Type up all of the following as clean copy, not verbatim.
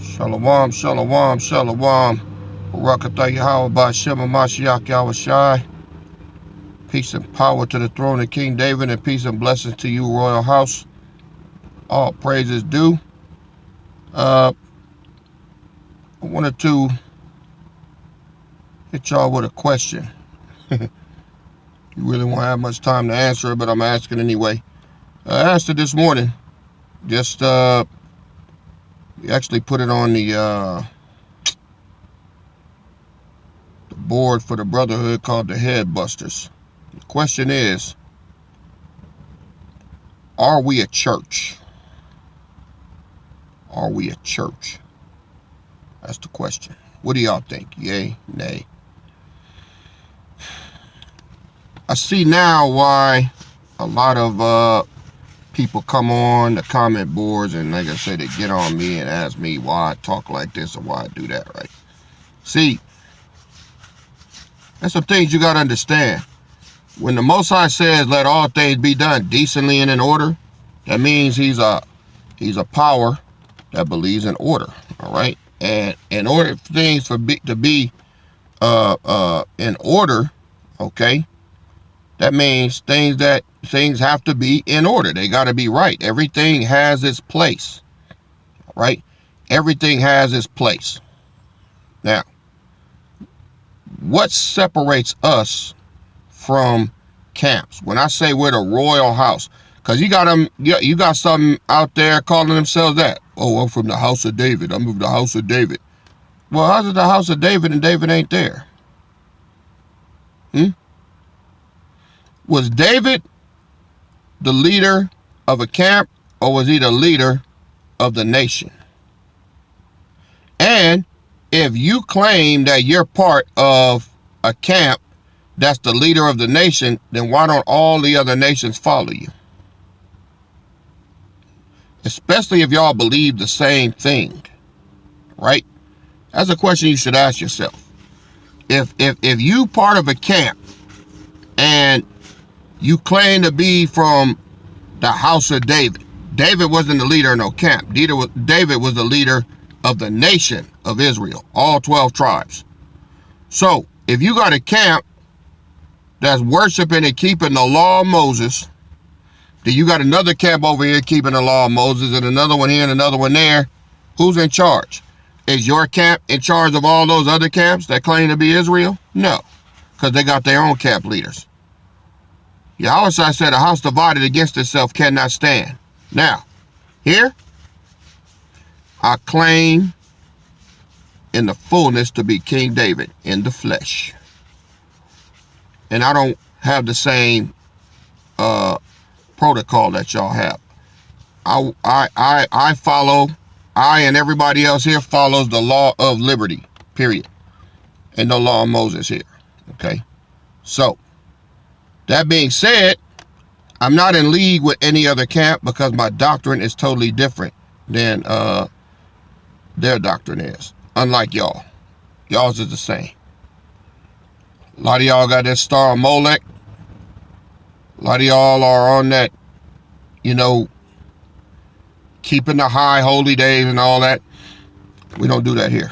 Shalom, shalom, shalom. Barakatah Yahweh Shema Mashiach Yahweh Shai. Peace and power to the throne of King David, and peace and blessings to you, royal house. All praises due. I wanted to hit y'all with a question. You really won't have much time to answer it, but I'm asking anyway. I asked it this morning. Just we actually put it on the board for the Brotherhood called the Head Busters. The question is, are we a church? Are we a church? That's the question. What do y'all think? Yay, nay? I see now why a lot of people come on the comment boards and, like I said, they get on me and ask me why I talk like this or why I do that, right? See, there's some things you got to understand. When the Most High says, let all things be done decently and in order, that means he's a power that believes in order, all right? And in order for things to be in order, okay, that means things have to be in order. They got to be right. Everything has its place, right? Everything has its place. Now, what separates us from camps? When I say we're the royal house, because you got something out there calling themselves that. Oh, I'm from the house of David. I'm from the house of David. Well, how's it the house of David and David ain't there? Was David the leader of a camp, or was he the leader of the nation? And if you claim that you're part of a camp that's the leader of the nation, then why don't all the other nations follow you? Especially if y'all believe the same thing, right? That's a question you should ask yourself. If you part of a camp and you claim to be from the house of David, David wasn't the leader of no camp. David was the leader of the nation of Israel, all 12 tribes. So if you got a camp that's worshiping and keeping the law of Moses, then you got another camp over here keeping the law of Moses, and another one here and another one there. Who's in charge? Is your camp in charge of all those other camps that claim to be Israel? No, because they got their own camp leaders. Yahweh said a house divided against itself cannot stand. Now, here, I claim in the fullness to be King David in the flesh. And I don't have the same protocol that y'all have. I follow, I and everybody else here follows the law of liberty, period. And no law of Moses here, okay? So, that being said, I'm not in league with any other camp because my doctrine is totally different than their doctrine is. Unlike y'all. Y'all's is the same. A lot of y'all got that star of Molech. A lot of y'all are on that, keeping the high holy days and all that. We don't do that here.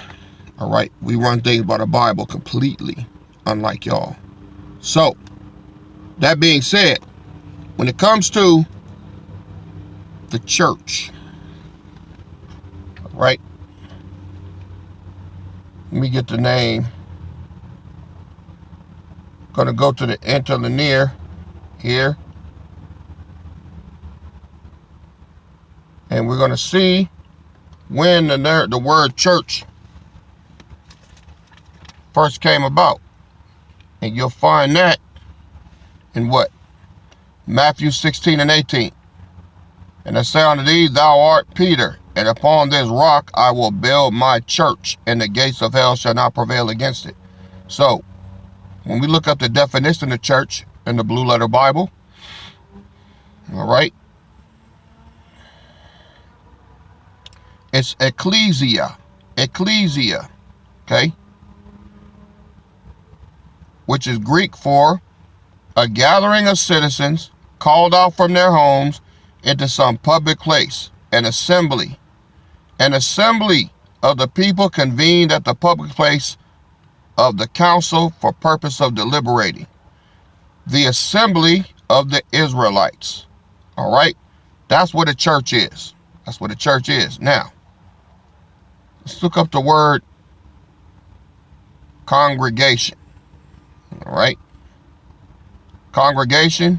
All right? We run things by the Bible completely, unlike y'all. So, that being said, when it comes to the church, right? Let me get the name. Going to go to the interlinear here. And we're going to see when the word church first came about. And you'll find that in what? Matthew 16 and 18. And I say unto thee, thou art Peter, and upon this rock I will build my church, and the gates of hell shall not prevail against it. So, when we look up the definition of church in the Blue Letter Bible, all right, it's ecclesia, okay, which is Greek for a gathering of citizens called out from their homes into some public place, an assembly of the people convened at the public place of the council for purpose of deliberating. The assembly of the Israelites. All right? That's what a church is. That's what a church is. Now, let's look up the word congregation. All right? Congregation.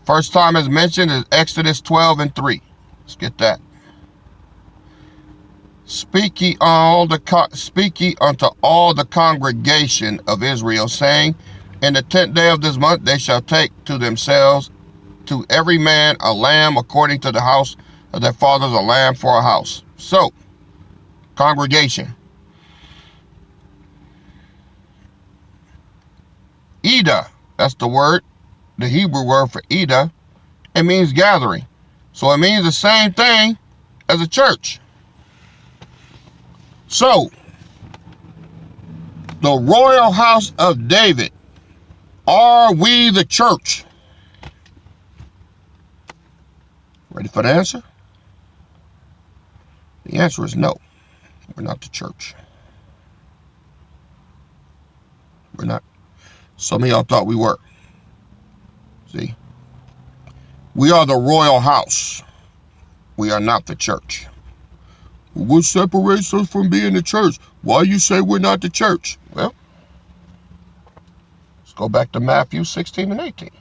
First time it's mentioned is Exodus 12:3. Let's get that. Speak ye unto all the congregation of Israel, saying, in the 10th day of this month they shall take to themselves, to every man, a lamb according to the house of their fathers, a lamb for a house. So, congregation. Eda, that's the word, the Hebrew word for Eda. It means gathering. So it means the same thing as a church. So, the royal house of David, are we the church? Ready for the answer? The answer is no. We're not the church. We're not. Some of y'all thought we were. See? We are the royal house. We are not the church. What separates us from being the church? Why you say we're not the church? Well, let's go back to Matthew 16:18.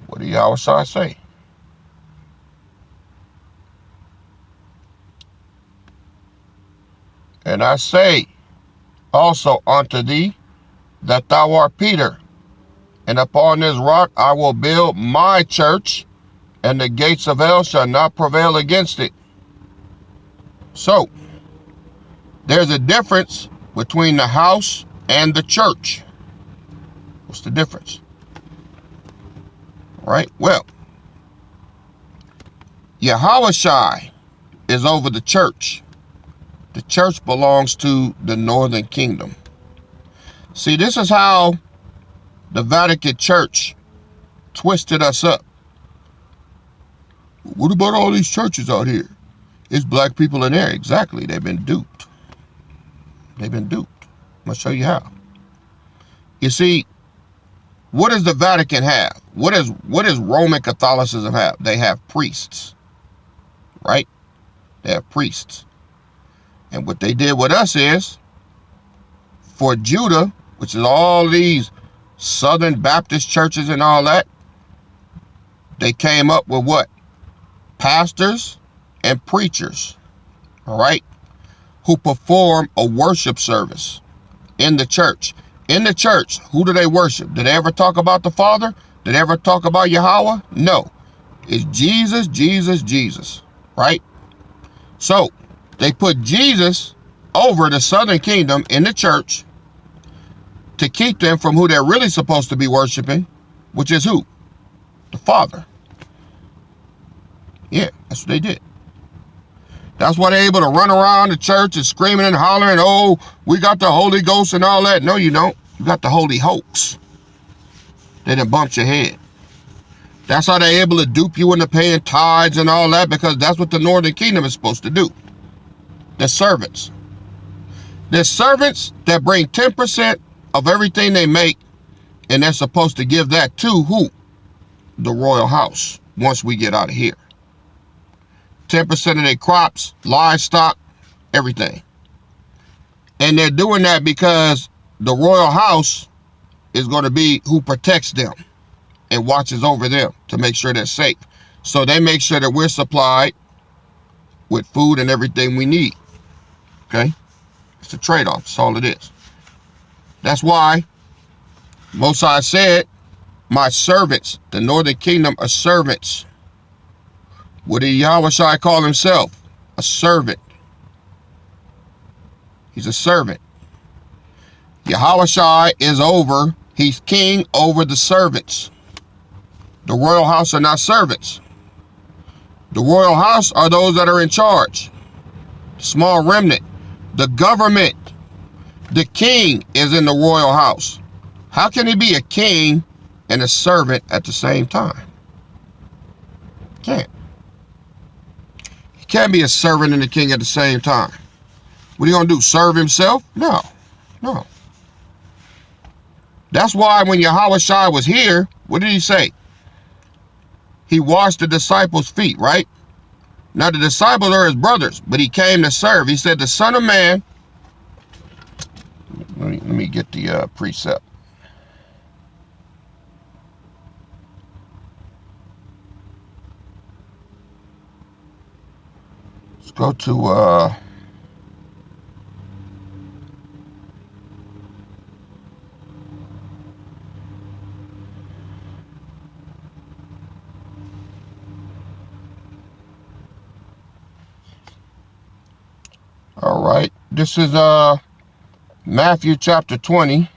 What do Yahweh say? And I say also unto thee that thou art Peter, and upon this rock I will build my church, and the gates of hell shall not prevail against it. So, there's a difference between the house and the church. What's the difference? All right, well, Yahushua is over the church. The church belongs to the northern kingdom. See, this is how the Vatican Church twisted us up. What about all these churches out here? It's black people in there. Exactly. They've been duped. They've been duped. I'm going to show you how. You see, what does the Vatican have? What does Roman Catholicism have? They have priests. Right? They have priests. And what they did with us is, for Judah, which is all these Southern Baptist churches and all that, they came up with what? Pastors and preachers, all right, who perform a worship service in the church. In the church, who do they worship? Did they ever talk about the Father? Did they ever talk about Yahweh? No. It's Jesus, Jesus, Jesus, right? So, they put Jesus over the southern kingdom in the church to keep them from who they're really supposed to be worshiping, which is who? The Father. Yeah, that's what they did. That's why they're able to run around the church and screaming and hollering, oh, we got the Holy Ghost and all that. No, you don't. You got the Holy Hoax. They done bumped your head. That's how they're able to dupe you into paying tithes and all that, because that's what the northern kingdom is supposed to do. They're servants. They're servants that bring 10% of everything they make, and they're supposed to give that to who? The royal house, once we get out of here. 10% of their crops, livestock, everything. And they're doing that because the royal house is going to be who protects them and watches over them to make sure they're safe. So they make sure that we're supplied with food and everything we need. Okay? It's a trade-off. That's all it is. That's why Most High said, my servants, the northern kingdom, are servants. What did Yahushua call himself? A servant. He's a servant. Yahushua is over, he's king over the servants. The royal house are not servants. The royal house are those that are in charge. Small remnant. The government. The king is in the royal house. How can he be a king and a servant at the same time. Can't. He can't be a servant and a king at the same time. What are you going to do? Serve himself? No. No. That's why when Yahushua was here, what did he say? He washed the disciples' feet, right? Now the disciples are his brothers, but he came to serve. He said, the Son of Man, let me get the precept. Let's go to all right. This is Matthew chapter 20,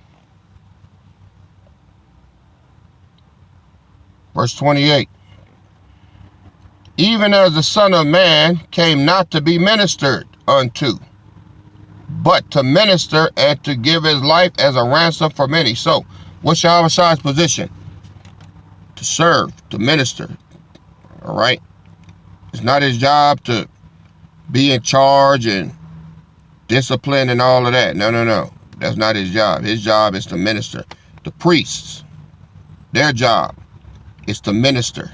verse 28. Even as the Son of Man came not to be ministered unto, but to minister and to give his life as a ransom for many. So, what's Yahushua's position? To serve, to minister. All right? It's not his job to be in charge and discipline and all of that. No, no, no. That's not his job. His job is to minister. The priests, their job is to minister,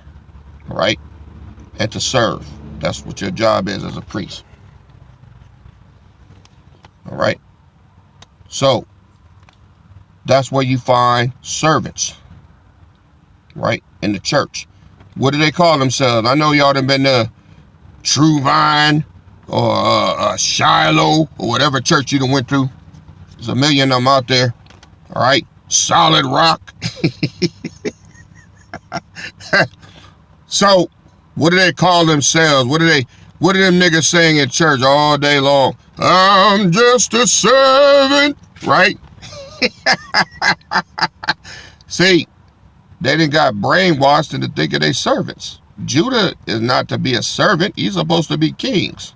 right? And to serve. That's what your job is as a priest. All right? So, that's where you find servants, right? In the church. What do they call themselves? I know y'all done been to True Vine or Shiloh or whatever church you done went through. There's a million of them out there. All right? Solid Rock. So, what do they call themselves? What do them niggas saying in church all day long? I'm just a servant, right? See, they done got brainwashed into thinking they servants. Judah is not to be a servant. He's supposed to be kings.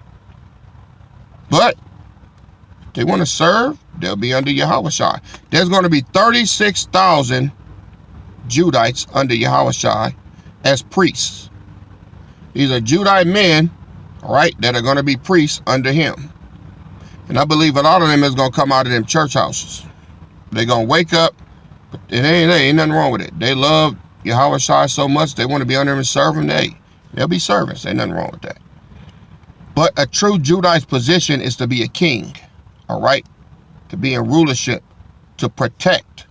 But if they want to serve, they'll be under Yahushua. There's going to be 36,000 Judites under Yahushua as priests. These are Judite men, all right, that are going to be priests under him. And I believe a lot of them is going to come out of them church houses. They're going to wake up, and ain't nothing wrong with it. They love Yahushua so much, they want to be under him and serve him. They'll be servants. Ain't nothing wrong with that. But a true Judite's position is to be a king, all right? To be in rulership, to protect,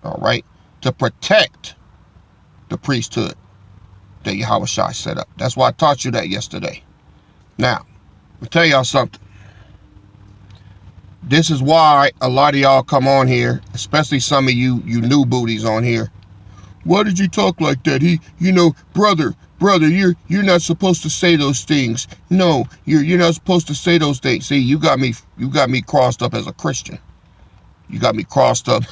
all right? To protect the priesthood that Yahushua set up. That's why I taught you that yesterday. Now, I'll tell y'all something. This is why a lot of y'all come on here, especially some of you new booties on here. Why did you talk like that? Brother, you're not supposed to say those things. No, you're not supposed to say those things. See, you got me crossed up as a Christian. You got me crossed up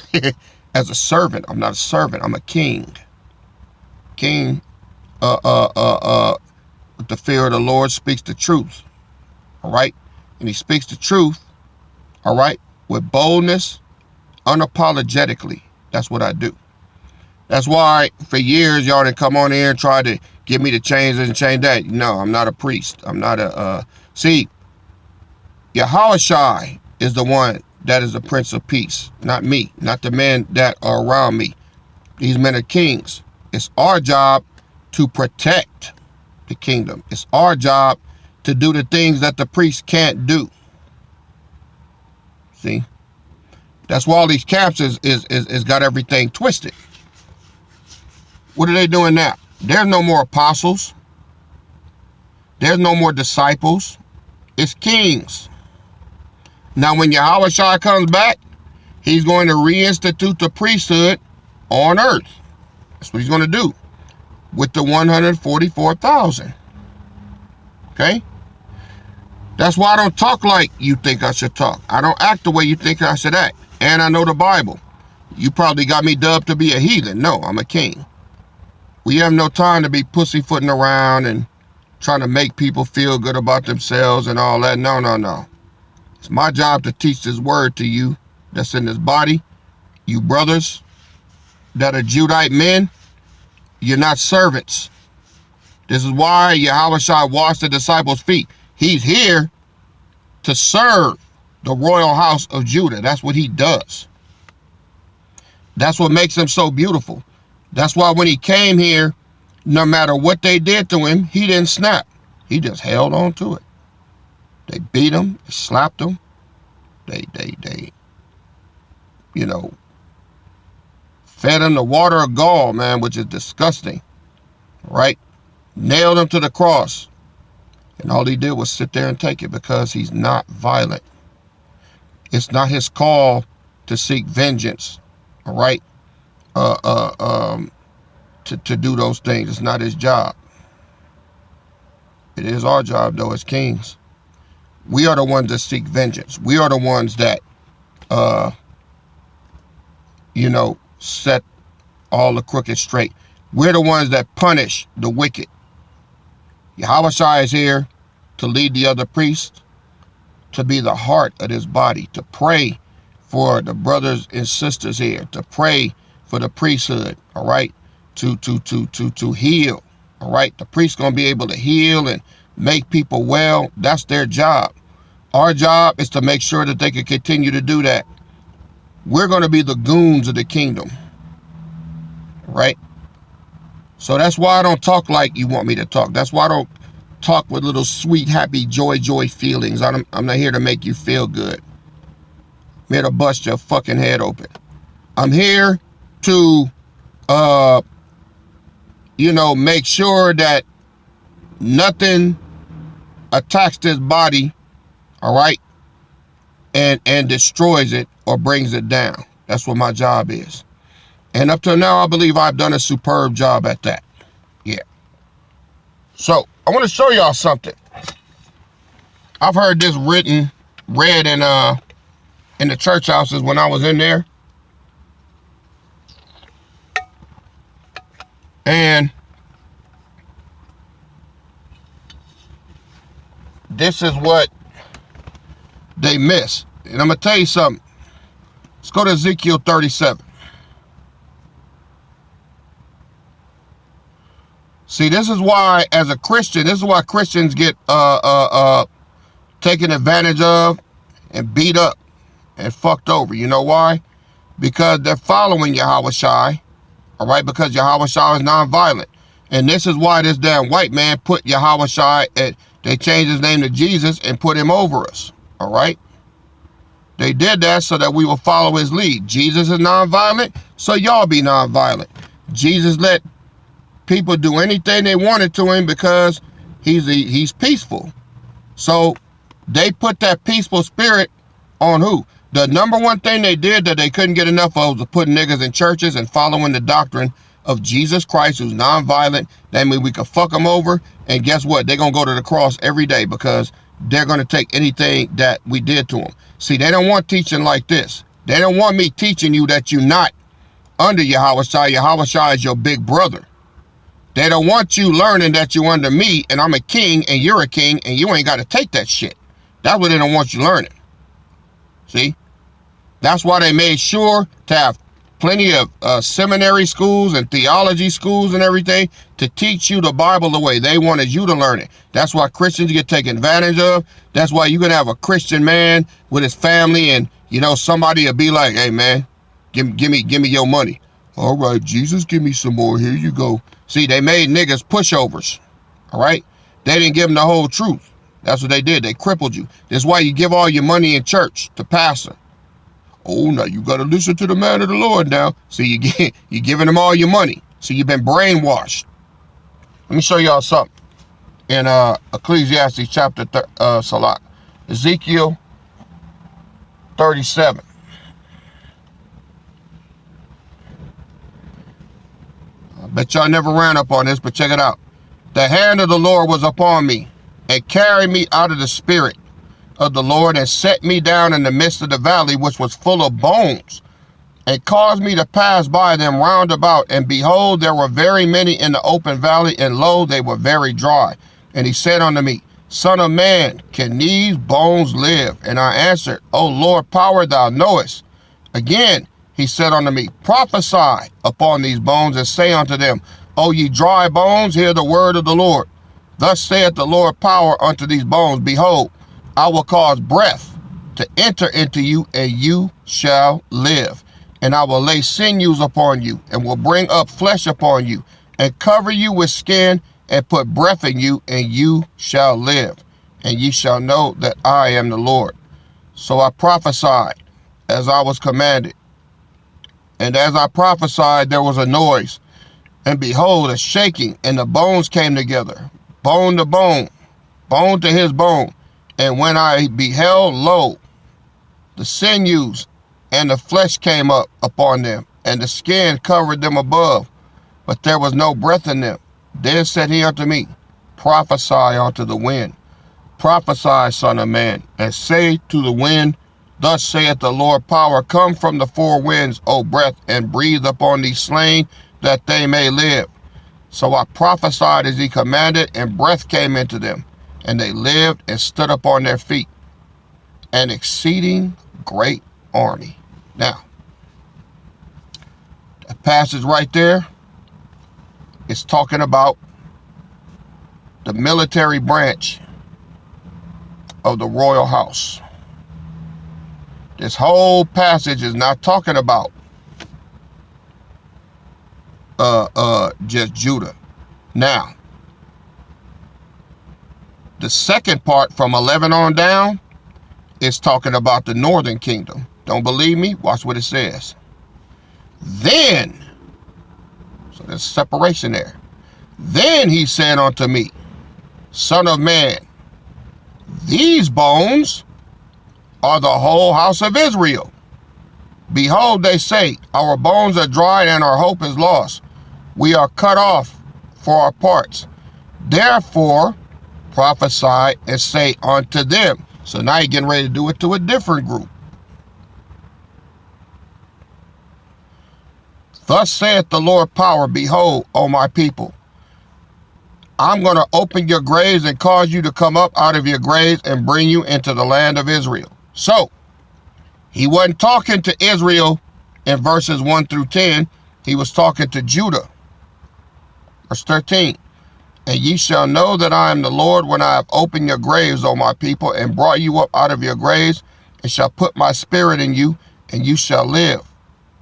as a servant. I'm not a servant. I'm a king. King, with the fear of the Lord speaks the truth. All right? And he speaks the truth, all right, with boldness, unapologetically. That's what I do. That's why for years y'all didn't come on here and try to get me to change this and change that. No, I'm not a priest. I'm not see, Yahushua is the one that is the Prince of Peace, not me, not the men that are around me. These men are kings. It's our job to protect the kingdom. It's our job to do the things that the priests can't do. See? That's why all these camps is got everything twisted. What are they doing now? There's no more apostles. There's no more disciples. It's kings. Now, when Yahushua comes back, he's going to reinstitute the priesthood on earth. That's what he's going to do with the 144,000. Okay? That's why I don't talk like you think I should talk. I don't act the way you think I should act. And I know the Bible. You probably got me dubbed to be a heathen. No, I'm a king. We have no time to be pussyfooting around and trying to make people feel good about themselves and all that. No, no, no. It's my job to teach this word to you that's in this body, you brothers that are Judite men, you're not servants. This is why Yahushua washed the disciples' feet. He's here to serve the royal house of Judah. That's what he does. That's what makes him so beautiful. That's why when he came here, no matter what they did to him, he didn't snap. He just held on to it. They beat him, they slapped him. They fed him the water of gall, man, which is disgusting, right? Nailed him to the cross. And all he did was sit there and take it because he's not violent. It's not his call to seek vengeance, all right? To do those things. It's not his job. It is our job, though, as kings. We are the ones that seek vengeance. We are the ones that, set all the crooked straight. We're the ones that punish the wicked. Yahushua is here to lead the other priests, to be the heart of this body, to pray for the brothers and sisters here, to pray for the priesthood, all right, to heal, all right. The priest's gonna be able to heal and make people well. That's their job. Our job is to make sure that they can continue to do that. We're going to be the goons of the kingdom, right? So that's why I don't talk like you want me to talk. That's why I don't talk with little sweet, happy, joy feelings. I'm not here to make you feel good. I'm here to bust your fucking head open. I'm here to, make sure that nothing attacks this body, all right, and destroys it or brings it down. That's what my job is. And up till now, I believe I've done a superb job at that. Yeah. So I want to show y'all something. I've heard this read in the church houses when I was in there. And this is what they miss. And I'm going to tell you something. Let's go to Ezekiel 37. See, this is why, as a Christian, this is why Christians get taken advantage of and beat up and fucked over. You know why? Because they're following Yahushua, all right? Because Yahushua is nonviolent. And this is why this damn white man put Yahushua, they changed his name to Jesus and put him over us, all right? They did that so that we will follow his lead. Jesus is nonviolent, so y'all be nonviolent. Jesus let people do anything they wanted to him because he's peaceful. So they put that peaceful spirit on who? The number one thing they did that they couldn't get enough of was putting niggas in churches and following the doctrine of Jesus Christ, who's nonviolent. That means we could fuck them over, and guess what? They're going to go to the cross every day because they're going to take anything that we did to them. See, they don't want teaching like this. They don't want me teaching you that you're not under Yahushua. Yahushua is your big brother. They don't want you learning that you're under me and I'm a king and you're a king and you ain't got to take that shit. That's what they don't want you learning. See? That's why they made sure to have plenty of seminary schools and theology schools and everything to teach you the Bible the way they wanted you to learn it. That's why Christians get taken advantage of. That's why you're going to have a Christian man with his family and, somebody will be like, hey, man, give me your money. All right, Jesus, give me some more. Here you go. See, they made niggas pushovers, all right? They didn't give them the whole truth. That's what they did. They crippled you. That's why you give all your money in church to pastor. Oh, now you got to listen to the man of the Lord now. See, you're giving them all your money. So you've been brainwashed. Let me show y'all something. In Ecclesiastes chapter, Ezekiel 37. I bet y'all never ran up on this, but check it out. The hand of the Lord was upon me and carried me out of the spirit of the Lord and set me down in the midst of the valley, which was full of bones, and caused me to pass by them round about. And behold, there were very many in the open valley, and lo, they were very dry. And he said unto me, Son of man, can these bones live? And I answered, O Lord, power thou knowest. Again, he said unto me, prophesy upon these bones, and say unto them, O ye dry bones, hear the word of the Lord. Thus saith the Lord power unto these bones, behold, I will cause breath to enter into you, and you shall live. And I will lay sinews upon you, and will bring up flesh upon you, and cover you with skin, and put breath in you, and you shall live. And ye shall know that I am the Lord. So I prophesied as I was commanded. And as I prophesied, there was a noise, and behold, a shaking, and the bones came together, bone to bone, bone to his bone. And when I beheld, lo, the sinews and the flesh came up upon them, and the skin covered them above, but there was no breath in them. Then said he unto me, prophesy unto the wind. Prophesy, son of man, and say to the wind, thus saith the Lord power, come from the four winds, O breath, and breathe upon these slain, that they may live. So I prophesied as he commanded, and breath came into them, and they lived and stood up on their feet, an exceeding great army. Now, that passage right there is talking about the military branch of the royal house. This whole passage is not talking about just Judah. Now, the second part from 11 on down is talking about the northern kingdom. Don't believe me? Watch what it says. Then, so there's separation there. Then he said unto me, son of man, these bones are the whole house of Israel. Behold, they say, our bones are dried and our hope is lost. We are cut off for our parts. Therefore, prophesy and say unto them. So now you're getting ready to do it to a different group. Thus saith the Lord power, behold, O my people, I'm going to open your graves and cause you to come up out of your graves and bring you into the land of Israel. So, he wasn't talking to Israel in verses 1 through 10. He was talking to Judah. Verse 13. And ye shall know that I am the Lord when I have opened your graves, O my people, and brought you up out of your graves, and shall put my spirit in you, and you shall live.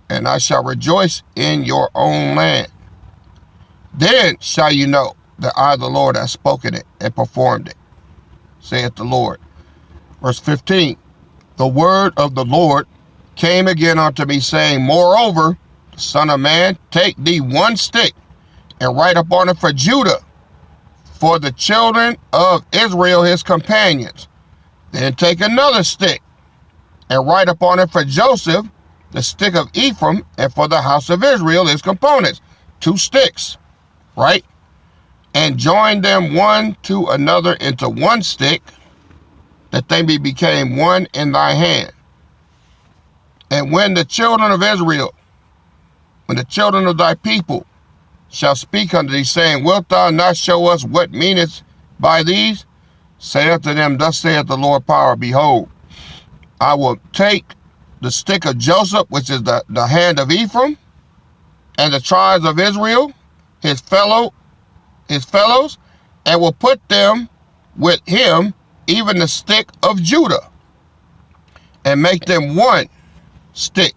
And I shall rejoice in your own land. Then shall you know that I, the Lord, have spoken it and performed it, saith the Lord. Verse 15. The word of the Lord came again unto me, saying, moreover, son of man, take thee one stick, and write upon it for Judah, for the children of Israel his companions. Then take another stick, and write upon it for Joseph, the stick of Ephraim, and for the house of Israel his components. 2 sticks, right? And join them one to another into one stick, that they became one in thy hand. And when the children of Israel, when the children of thy people shall speak unto thee, saying, wilt thou not show us what meaneth by these? Say unto them, thus saith the Lord power, behold, I will take the stick of Joseph, which is the hand of Ephraim, and the tribes of Israel, his fellows, and will put them with him, even the stick of Judah, and make them one stick,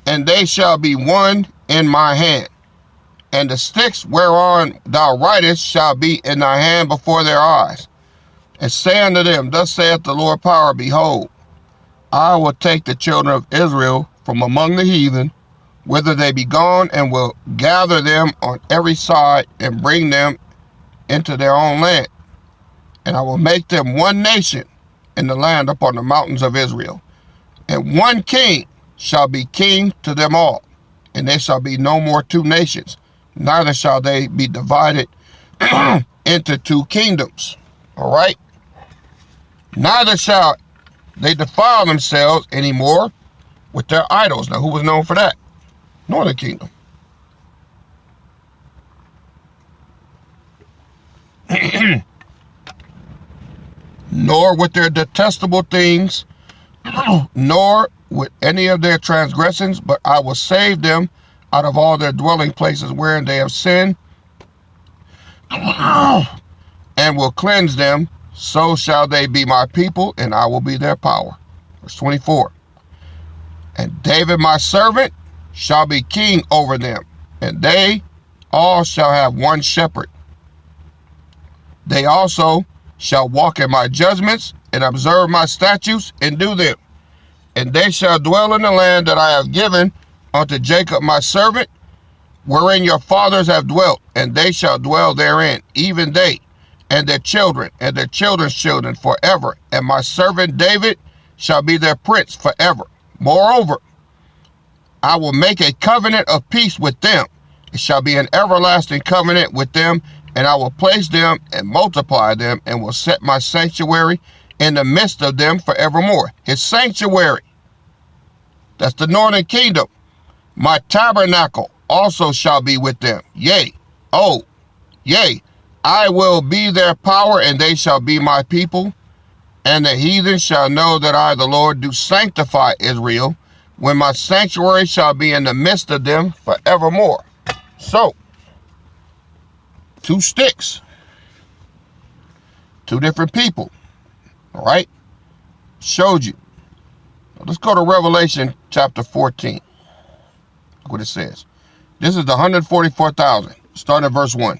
and they shall be one in my hand. And the sticks whereon thou writest shall be in thy hand before their eyes. And say unto them, thus saith the Lord power, behold, I will take the children of Israel from among the heathen, whither they be gone, and will gather them on every side, and bring them into their own land. And I will make them one nation in the land upon the mountains of Israel. And one king shall be king to them all. And there shall be no more 2 nations, neither shall they be divided into 2 kingdoms. All right? Neither shall they defile themselves anymore with their idols. Now, who was known for that? Northern kingdom. Nor with their detestable things, nor with any of their transgressions, but I will save them out of all their dwelling places wherein they have sinned, and will cleanse them. So shall they be my people, and I will be their power. Verse 24. And David my servant shall be king over them, and they all shall have one shepherd. They also shall walk in my judgments, and observe my statutes, and do them. And they shall dwell in the land that I have given unto Jacob my servant, wherein your fathers have dwelt, and they shall dwell therein, even they, and their children, and their children's children forever. And my servant David shall be their prince forever. Moreover, I will make a covenant of peace with them. It shall be an everlasting covenant with them, and I will place them and multiply them, and will set my sanctuary in the midst of them forevermore. His sanctuary, that's the northern kingdom. My tabernacle also shall be with them. Yea, I will be their power, and they shall be my people. And the heathen shall know that I, the Lord, do sanctify Israel, when my sanctuary shall be in the midst of them forevermore. So, 2 sticks, 2 different people, all right? Showed you. Let's go to Revelation chapter 14. Look what it says. This is the 144,000, starting at verse 1.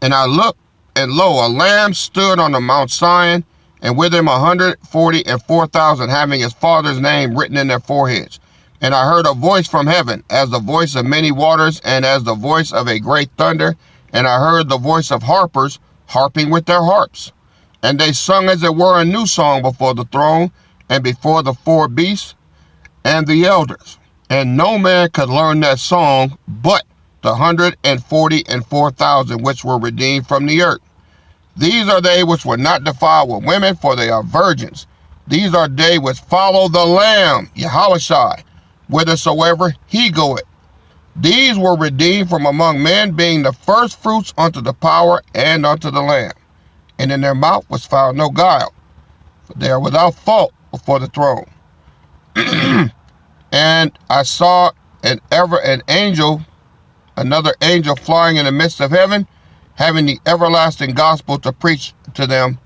And I looked, and lo, a lamb stood on the Mount Zion, and with him 144,000, having his father's name written in their foreheads. And I heard a voice from heaven, as the voice of many waters, and as the voice of a great thunder. And I heard the voice of harpers, harping with their harps. And they sung as it were a new song before the throne, and before the 4 beasts and the elders. And no man could learn that song but the 144,000 which were redeemed from the earth. These are they which were not defiled with women, for they are virgins. These are they which follow the Lamb, Yahushua, whithersoever he goeth. These were redeemed from among men, being the first fruits unto the power and unto the Lamb. And in their mouth was found no guile, for they are without fault before the throne. And I saw another angel flying in the midst of heaven, having the everlasting gospel to preach to them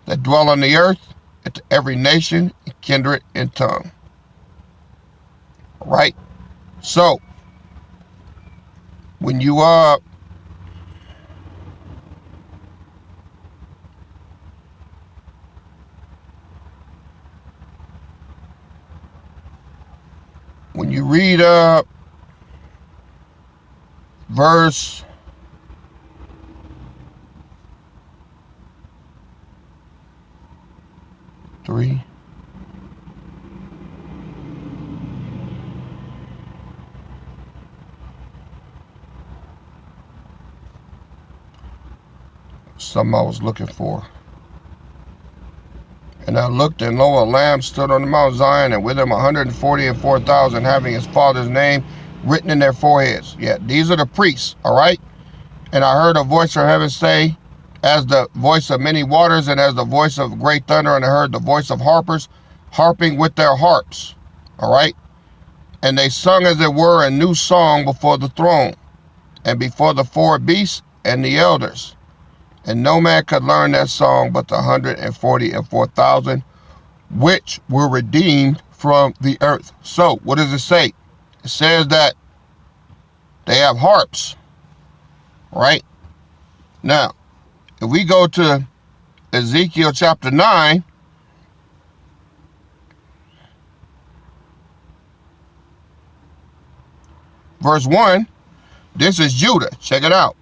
that dwell on the earth, and to every nation, and kindred, and tongue. All right? So, when you read verse 3. Something I was looking for. And I looked, and lo, a lamb stood on the Mount Zion, and with him 144,000, having his father's name written in their foreheads. Yeah, these are the priests, all right? And I heard a voice from heaven say, as the voice of many waters, and as the voice of great thunder, and I heard the voice of harpers, harping with their harps, all right? And they sung as it were a new song before the throne, and before the 4 beasts and the elders. And no man could learn that song but the 144,000, which were redeemed from the earth. So, what does it say? It says that they have harps, right? Now, if we go to Ezekiel chapter 9, verse 1, this is Judah. Check it out.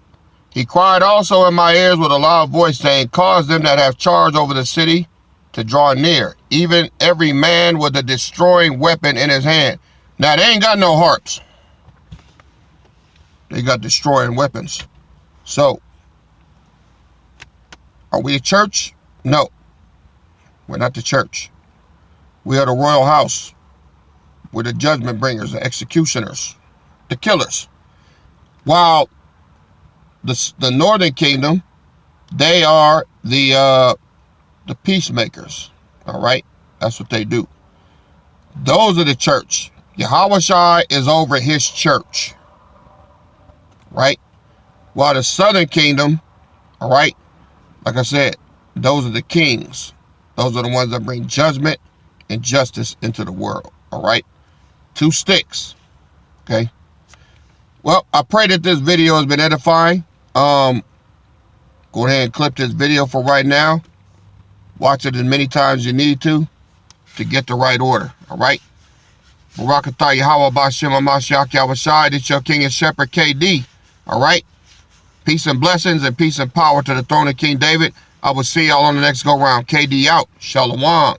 He cried also in my ears with a loud voice, saying, cause them that have charge over the city to draw near, even every man with a destroying weapon in his hand. Now, they ain't got no harps. They got destroying weapons. So, are we a church? No. We're not the church. We are the royal house. We're the judgment bringers, the executioners, the killers. While the northern kingdom, they are the peacemakers. All right? That's what they do. Those are the church. Yahweh Shai is over his church. Right? While the southern kingdom, all right, like I said, those are the kings. Those are the ones that bring judgment and justice into the world. All right? Two sticks. Okay? Well, I pray that this video has been edifying. Go ahead and clip this video for right now. Watch it as many times as you need to get the right order. All right? Barakatah Yahweh B'Shem HaMashiach Yahweh Shai. This your King and Shepherd KD. All right? Peace and blessings and peace and power to the throne of King David. I will see y'all on the next go round. KD out. Shalom.